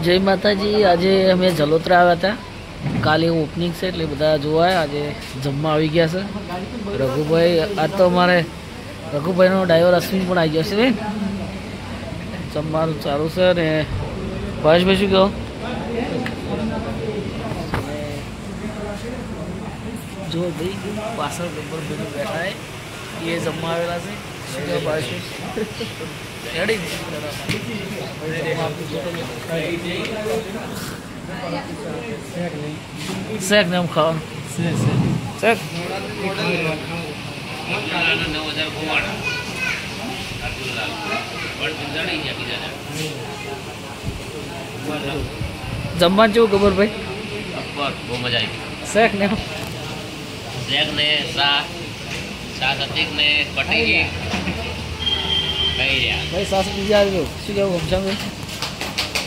જય માતાજી। આજે અમે જલોત્રા આવ્યા હતા, કાલે ઓપનિંગ છે એટલે બધા જોવા આજે જમવા આવી ગયા છે। રઘુભાઈ આ તો અમારે રઘુભાઈનો ડ્રાઈવર અશ્વિન પણ આવી ગયો છે। જમવાનું ચાલુ છે ને ભાવેશભાઈ શું કહો? જો ભાઈ પાછળ ગબ્બરભાઈ બેઠા है, ये જમવા આવેલા છે। શું કહો ભાવેશભાઈ? રેડી શેક ને એમ ખાવાનું શેક જમવાનું કેવું ખબર ભાઈ? બહુ મજા આવી। શેક ને સાસતિક ને કટી ભાઈ સાસ બીજા આવી ગયો। શું કેવું ગમશાભાઈ?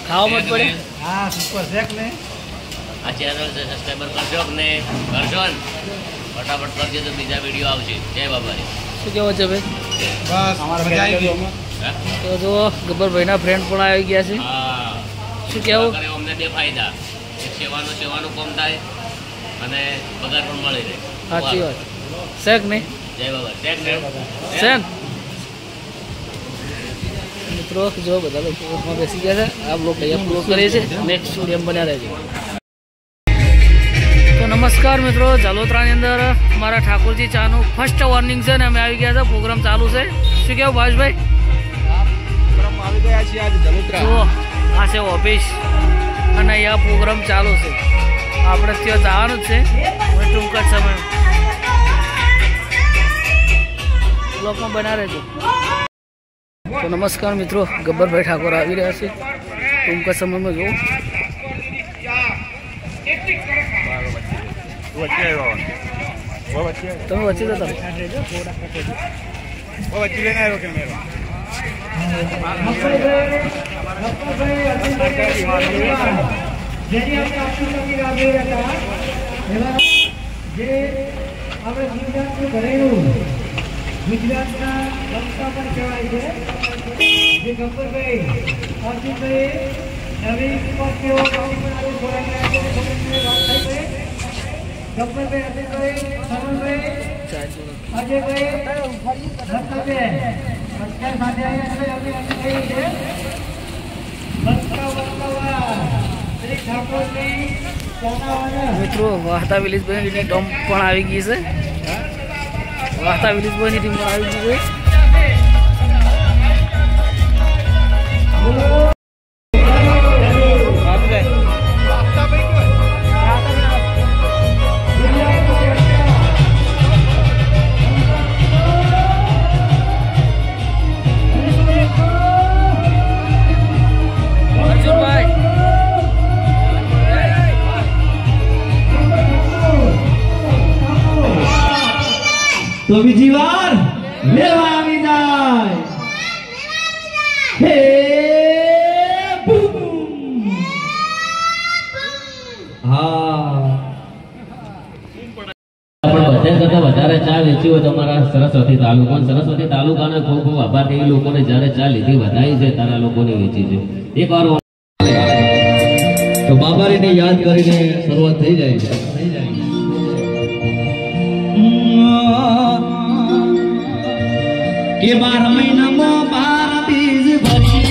ખાવા મત પડે? હા સુપર શેક ને આ ચેનલ સબસ્ક્રાઈબર કરજો ને કરજો ને ફટાફટ કરજો તો બીજા વિડીયો આવશે। જય બાબારી। શું કેવો છે ભાઈ? બસ મજા આવી ગઈ। તો જો ગબ્બરભાઈના ફ્રેન્ડ પણ આવી ગયા છે। હા શું કેવું? અમને બે ફાયદા, એક સેવાનું કામ થાય અને પગાર પણ મળી રહે। સાચી વાત। શેક નહીં? જય બાબા। શેક ને શેક મિત્રો જો બધા લોકો બેસી ગયા છે। આ બ્લોગ અહીંયા પૂરો કરીએ છીએ, નેક્સ્ટ સ્ટુડિયમ બન્યા રહેજો। તો નમસ્કાર મિત્રો, જલોત્રાની અંદર અમારા ઠાકોરજી ચાનું ફર્સ્ટ વોર્નિંગ છે ને અમે આવી ગયા છે, પ્રોગ્રામ ચાલુ છે। શું કેવું ભાવેશભાઈ? આવી ગયા છીએ આજે જલોત્રા। જુઓ આ છે ઓફિસ અને અહીંયા પ્રોગ્રામ ચાલુ છે, આપણે ત્યાં જવાનું જ છે ટૂંક જ સમય બ્લોગમાં બના રહેજો। તો નમસ્કાર મિત્રો, ગબ્બરભાઈ ઠાકોર આવી રહ્યા છે ટૂંક સમયમાં। જો તમે વચ્ચે જતા ગુજરાતના વક્તા પણ કહેવાય છે, જે ગબ્બરભાઈ અર્જુનભાઈ નવી કેવો ગબ્બરભાઈ અજયભાઈ સરણભાઈ અજયભાઈ રત્નબેન બધા સાથે મિત્રો વાહતા વિલેશભાઈની ટોમ પણ આવી ગઈ છે। વાહતા વિલેશભાઈની ટીમ પણ આવી ગઈ છે। તો બીજી વાર લેવા આવી જાય હે બૂમ। હા પણ બધા કરતા વધારે ચા વેચી હોય તમારા સરસ્વતી તાલુકા। સરસ્વતી તાલુકાના ખૂબ ખૂબ આભાર કે એ લોકોને જ્યારે ચા લીધી વધારી છે તારા લોકોને વેચી છે। એક વાર તો બાબારીને યાદ કરીને શરૂઆત થઈ જાય છે। કે 12 મહિનામાં 12 બીજ ભરી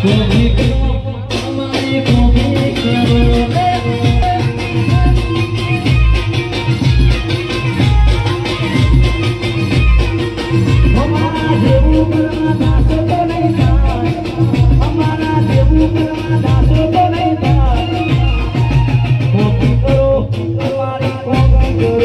કોમી કરો અમારે કોમી કરો અમારા જેવું કરવા દાસો તો નહીં થાય અમારા જેવું કરવા દાસો તો નહીં થાય કોમી કરો અમારી કોમી કરો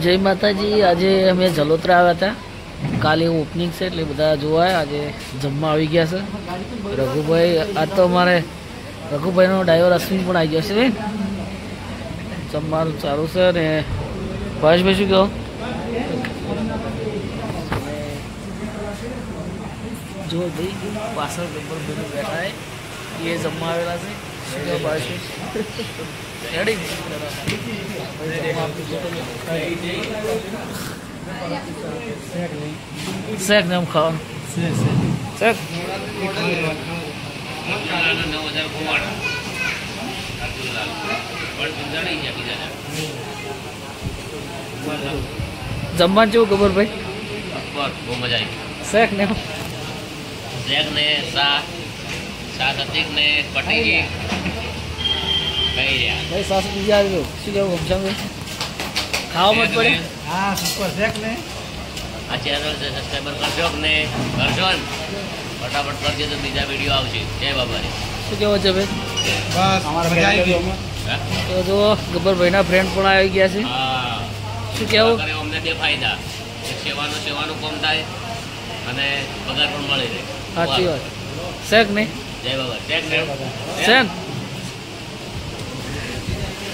જય માતાજી. આજે અમે જલોત્રા આવ્યા હતા. કાલે ઓપનિંગ છે એટલે બધા જોવા આજે જમવા આવી ગયા છે. રઘુભાઈ આ તો અમારે રઘુભાઈનો ડ્રાઈવર અશ્વિન પણ આવી ગયો છે. જમવાનું ચાલુ છે ને ભાવેશભાઈ શું કહો? જો ભાઈ પાછળ ગબ્બરભાઈ બેઠા એ જમવા આવેલા છે. શું કહો ભાવેશભાઈ? રેડી શેક ને એમ ખાવાનું શેક જમવાનું કેવું ખબર ભાઈ? બહુ મજા આવી. શેક ને શેક ને શાક હતી ને પટીજી ભાઈ સાસુ બીજા આવી ગયો. શું કેવું ગમશાભાઈ? ખાવા મત પડે. હા સુપર શેક ને આ ચેનલ સબસ્ક્રાઈબર કરજો ને કરજો ને ફટાફટ કરજો તો બીજા વિડીયો આવશે. જય બાબારી. શું કેવો છે ભાઈ? બસ મજા આવી ગઈ. તો જો ગબ્બરભાઈના ફ્રેન્ડ પણ આવી ગયા છે. હા શું કેવું? અમને બે ફાયદા, સેવાનું કામ થાય અને પગાર પણ મળી રહે. સાચી વાત. શેક નહીં? જય બાબા. શેક ને શેક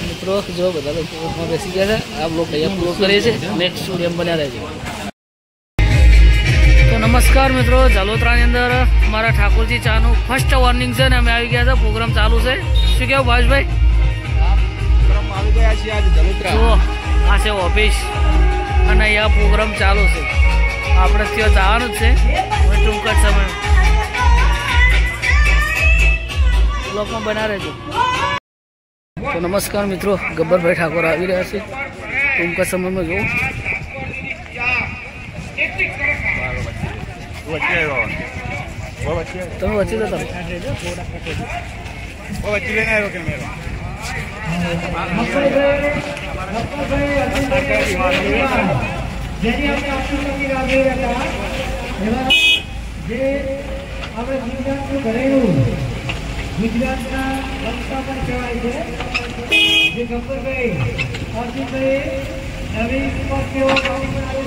મિત્રો જો બધા લોકો બેસી ગયા છે. આ બ્લોગ અહીંયા પૂરો કરીએ છીએ. નેક્સ્ટ સ્ટુડિયમ બન્યા રહેજો. તો નમસ્કાર મિત્રો, જલોત્રાની અંદર અમારા ઠાકોરજી ચાનું ફર્સ્ટ વોર્નિંગ છે ને અમે આવી ગયા છે. પ્રોગ્રામ ચાલુ છે. શું કેવું ભાવેશભાઈ? આવી ગયા છીએ આજે જલોત્રા. જો આ છે ઓફિસ અને અહીંયા પ્રોગ્રામ ચાલુ છે. આપણે ત્યાં જવાનું જ છે ટૂંક જ સમય. બ્લોગમાં બના રહેજો. તો નમસ્કાર મિત્રો, ગબ્બરભાઈ ઠાકોર આવી રહ્યા છે. ટૂંકા સમયમાં જોઉં તમે વચ્ચે જતા વચ્ચે લઈને આવ્યો કેમેરો. જેની આપણે આશીર્વાદની રાહ જોઈ રહ્યા હતા એવા જે આપણે ગુજરાતનું ઘરેલું ગુજરાતના વક્તા પણ કહેવાય છે જે ગબ્બરભાઈ અર્જુનભાઈ નવી ઉપર કેવો કામ બનાવે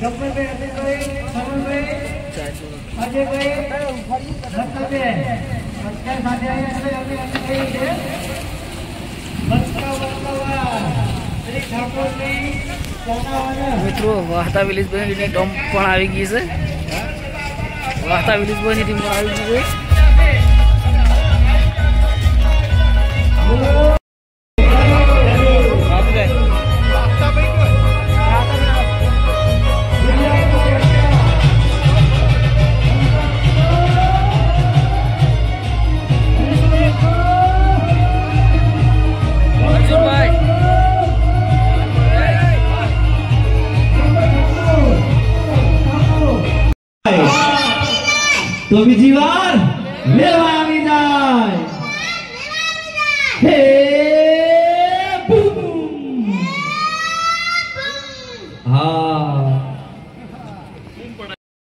ગબ્બરભાઈ અજયભાઈ સરણભાઈ અજયભાઈ રત્નબેન અત્યારે સાથે આવ્યા મિત્રો વાહતા વિલેજભાઈની ટીમ પણ આવી ગઈ છે. વાહતા વિલેજભાઈની ટીમ પણ આવી ગઈ છે. તો બીજી વાર લેવા આવી જાય હે બૂમ. હા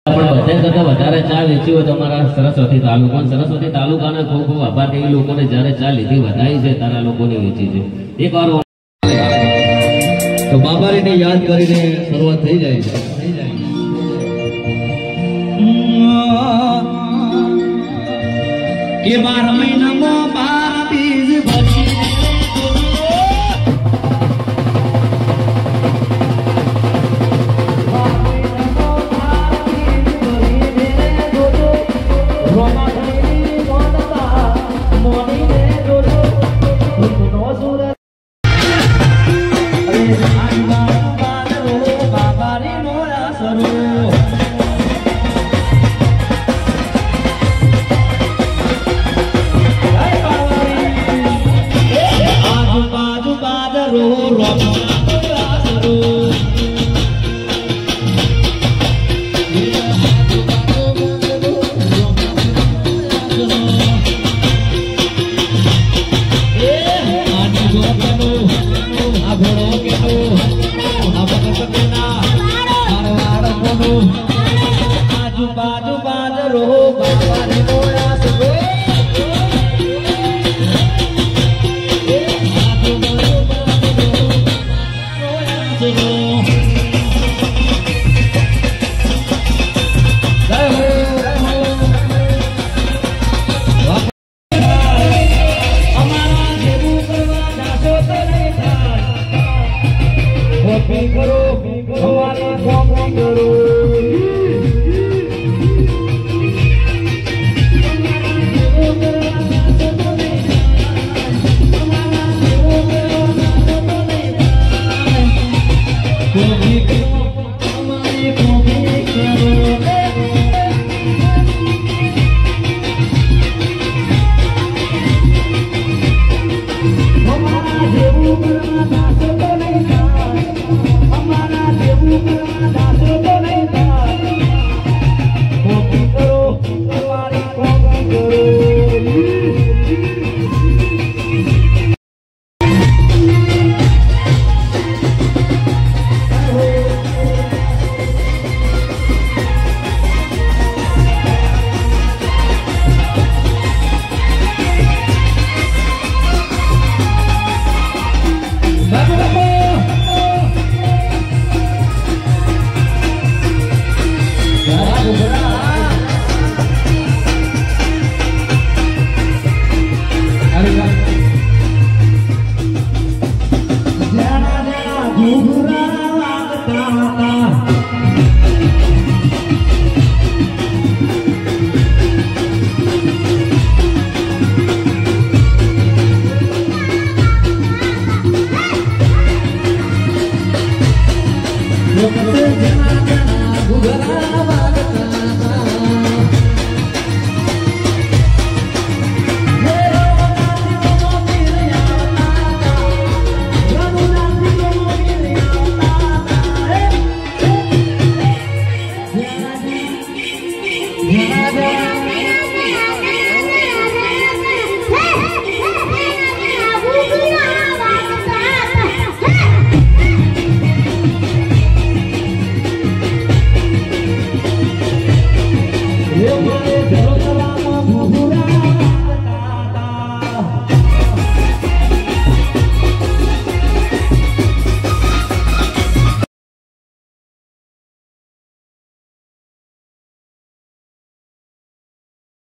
પણ બધા કરતા વધારે ચા વેચી હોય તમારા સરસ્વતી તાલુકા. સરસ્વતી તાલુકાને ખૂબ ખૂબ આભાર કે એ લોકોને જ્યારે ચા લીધી વધારી છે તારા લોકોને વેચી છે. એક વાર તો બાબારીને યાદ કરીને શરૂઆત થઈ જાય છે. કે 12 મહિનામાં 12 બીજ